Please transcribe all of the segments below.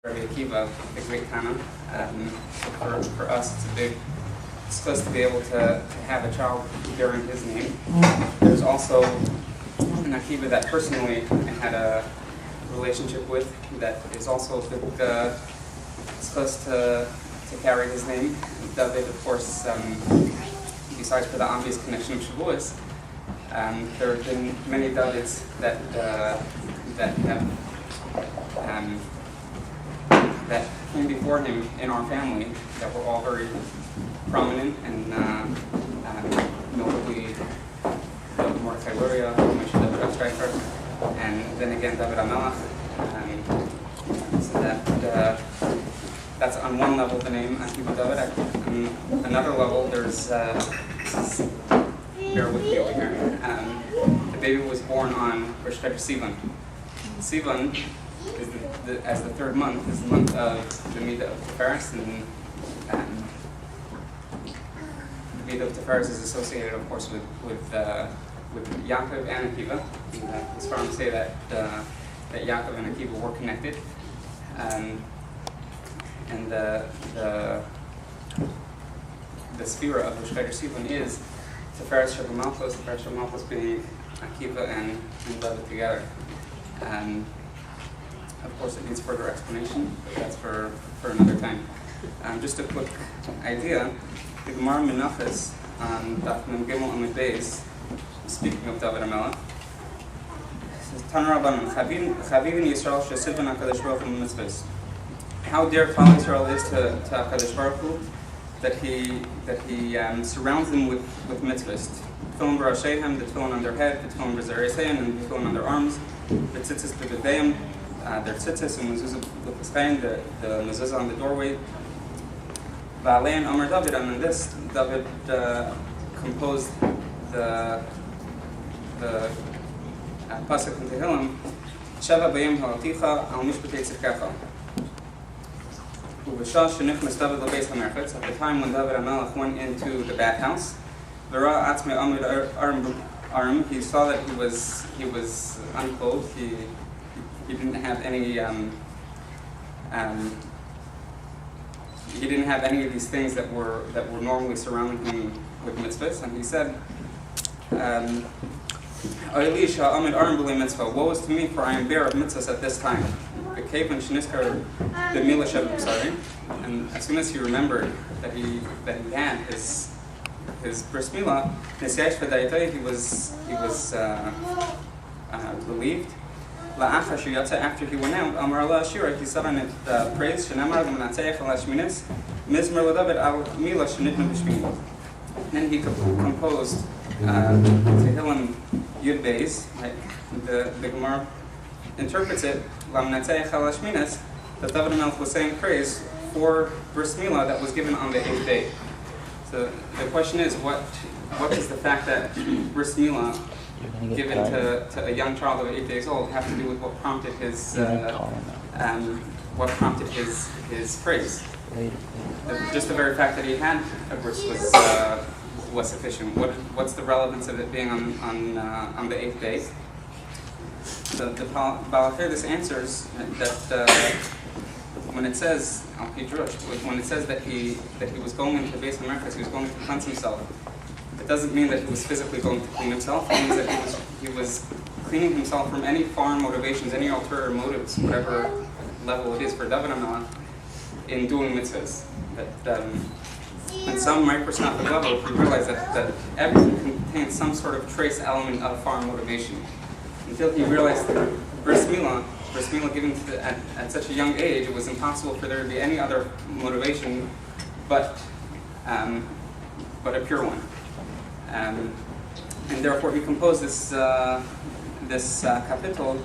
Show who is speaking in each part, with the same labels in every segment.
Speaker 1: Rabbi Akiva, the great Tana. For us, it's close to be able to have a child bearing his name. There's also an Akiva that personally I had a relationship with that is also it's close to carry his name. David, of course, besides for the obvious connection of Shavuos, there have been many Davids that came before him in our family that were all very prominent, and notably Mordechai Luria, Moshe David Striker, and then again David Amelach. So that's on one level the name Akiva Dovid. On another level, there's bear with me over here. The baby was born on Rosh Chodesh Sivan. Sivan is as the third month is the month of the Midah of Tiferes, and the Midah of Tiferes is associated, of course, with Yaakov and Akiva. It's far to say that Yaakov and Akiva were connected, and the sphere of Rosh Chodesh Sivan is Tiferes Sheva Malchus, Tiferes Sheva Malchus being Akiva and David together. Of course, it needs further explanation, but that's for another time. Just a quick idea: the Gemara Menachos on Daf Mem Gimel Amud Beis, speaking of David Amelach, says Tana Rabbanan Chavivin Yisrael Shesivan Hakadosh Baruch Hu Mitzvos. How dear Klal Yisrael is to Hakadosh Baruch Hu that he surrounds them with mitzvahs. Tefillin b'rashehem, the tefillin on their head, the tefillin b'zareisein, and the tefillin on their arms, the tzitzis b'gedeim, their tzitzis and mezuzah b'chespein, the mezuzah on the doorway. V'alein Amar David, and in this David composed the pasuk in Tehillim, Sheva b'yom ha'alticha al mishpatei tzidkecha. At the time when David Amelach went into the bathhouse, he saw that he was unclothed. He didn't have any of these things that were normally surrounding him with mitzvahs, and he said, "Woe is to me, for I am bare of mitzvahs at this time." And as soon as he remembered that he had his bris milah, he was relieved. After he went out, Amar Allah Ashira, he said on it praise. Then he composed Tehillim Yud Beis. The Gemara interprets it that David Amelach was saying praise for bris milah that was given on the 8th day. So the question is, what does the fact that bris milah given to a young child of 8 days old have to do with what prompted his praise? Just the very fact that he had a bris was sufficient. What's the relevance of it being on the 8th day? The Balacherdis answers that when it says that he was going into the base of Merkaz, he was going to cleanse himself. It doesn't mean that he was physically going to clean himself. It means that he was cleaning himself from any foreign motivations, any ulterior motives, whatever level it is for David Amelach in doing mitzvahs. That on some microscopic level, if you realize that everything contains some sort of trace element of foreign motivation. Until he realized that bris milah given at such a young age, it was impossible for there to be any other motivation but a pure one. And therefore he composed this kapitel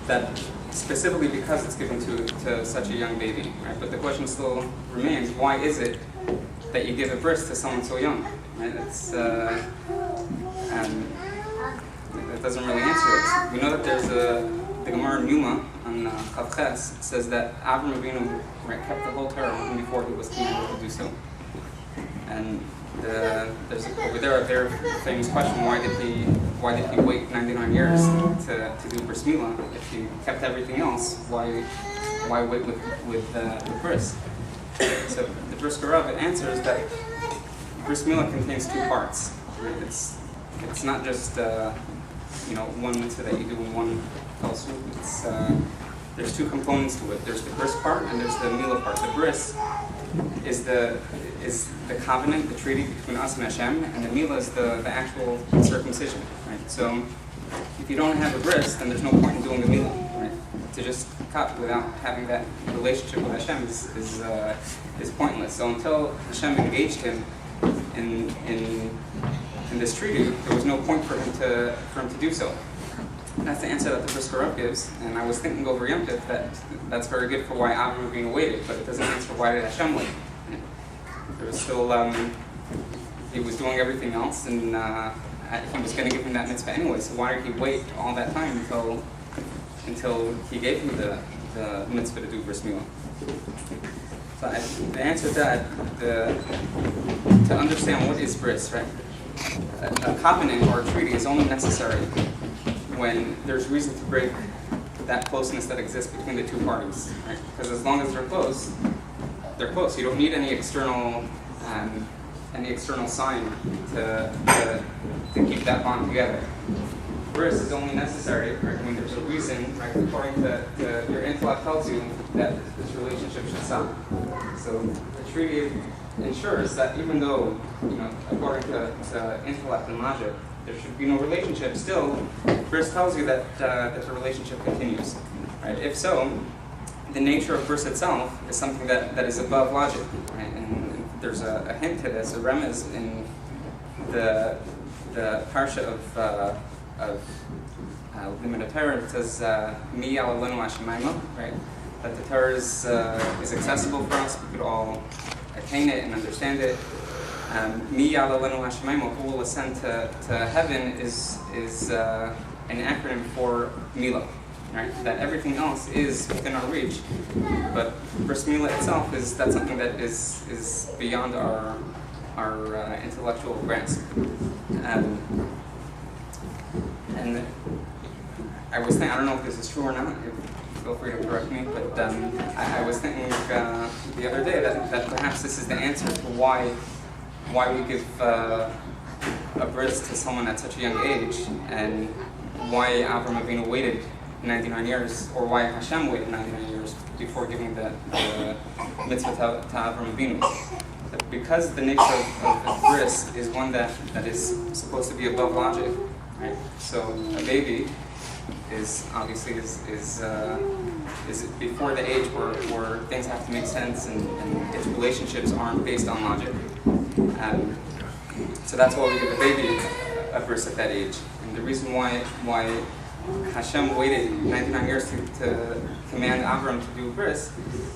Speaker 1: that specifically because it's given to such a young baby, right? But the question still remains: why is it that you give a bris to someone so young? Right? It doesn't really answer it. We know that there's the Gemara Numa on Chavches says that Avram Avinu kept the whole Torah even before he was commanded to do so. And there's over there a very famous question: why did he wait 99 years to do bris milah if he kept everything else? Why why wait with bris? So the Bris Garav answers that bris milah contains two parts. Right? It's not just one mitzvah that you do in one fell swoop. There's two components to it. There's the bris part and there's the milah part. The bris is the covenant, the treaty between us and Hashem, and the milah is the actual circumcision. Right? So if you don't have a bris, then there's no point in doing the milah. Right? To just cut without having that relationship with Hashem is pointless. So until Hashem engaged him in this treaty, there was no point for him to do so. And that's the answer that the Bris Garav gives. And I was thinking over Yom Tov that that's very good for why Avram Avinu waited, but it doesn't answer why did Hashem wait. There was still he was doing everything else, and he was going to give him that mitzvah anyway. So why did he wait all that time until he gave him the mitzvah to do bris milah? So the answer to that, to understand what is bris, right? A covenant or a treaty is only necessary when there's reason to break that closeness that exists between the two parties, right? Because as long as they're close, they're close. You don't need any external sign to keep that bond together. Bris is only necessary, right, when there's a reason, right, according to your intellect tells you that this relationship should stop. So the treaty ensures that even though, according to intellect and logic, there should be no relationship, still, bris tells you that the relationship continues. Right? If so, the nature of bris itself is something that is above logic. Right? And there's a hint to this, a remez in the parsha of Limud Torah. It says, Mi Yalalenu Hashemayma, right? That the Torah is accessible for us. We could all attain it and understand it. Mi Yalalenu Hashemayma, who will ascend to heaven, is an acronym for milah, right? That everything else is within our reach, but bris milah itself that's something that is beyond our intellectual grasp. And I was thinking, I don't know if this is true or not, feel free to correct me, but I was thinking the other day that perhaps this is the answer to why we give a bris to someone at such a young age, and why Avram Avinu waited 99 years, or why Hashem waited 99 years before giving the mitzvah to Avram Avinu. Because the nature of bris is one that is supposed to be above logic, right? So a baby is obviously is before the age where things have to make sense and its relationships aren't based on logic. So that's why we give a baby a bris at that age. And the reason why Hashem waited 99 years to command Avram to do bris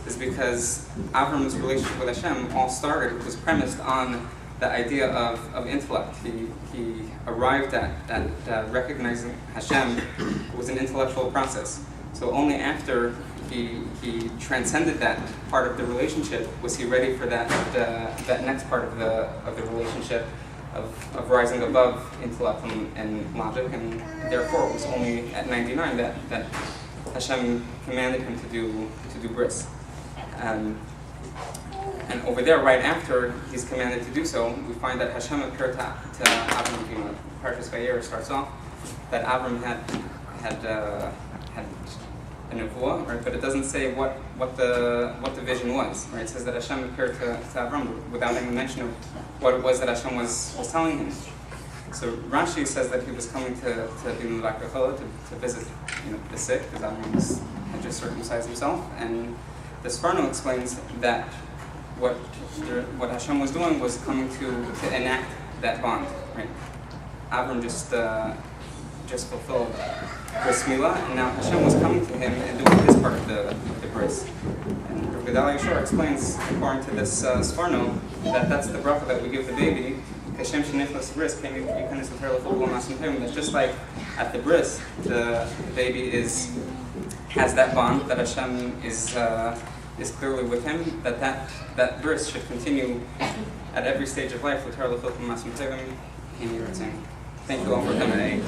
Speaker 1: is because Avram's relationship with Hashem was premised on the idea of intellect. He arrived at recognizing Hashem was an intellectual process. So only after he transcended that part of the relationship was he ready for that next part of the relationship of rising above intellect and logic, and therefore it was only at 99 that Hashem commanded him to do bris. And over there, right after he's commanded to do so, we find that Hashem appeared to Avram Avinu. Parshas Vayera starts off that Avram had a nevuah, right? But it doesn't say what the vision was, right? It says that Hashem appeared to Avram without any mention of what it was that Hashem was telling him. So Rashi says that he was coming to Bimah Bakachol to visit the sick, because Avram had just circumcised himself, and the Sforno explains that what Hashem was doing was coming to enact that bond, right? Avram just fulfilled bris milah, and now Hashem was coming to him and doing his part of the bris. And Rav Gedalia Shor explains, according to this Sforno, that's the bracha that we give the baby. Hashem shenichnas bris came yikanis l'ter l'chol masim tevim. That's just like at the bris, the baby has that bond that Hashem is clearly with him. That bris should continue at every stage of life. L'ter l'chol masim tevim. Thank you all for coming.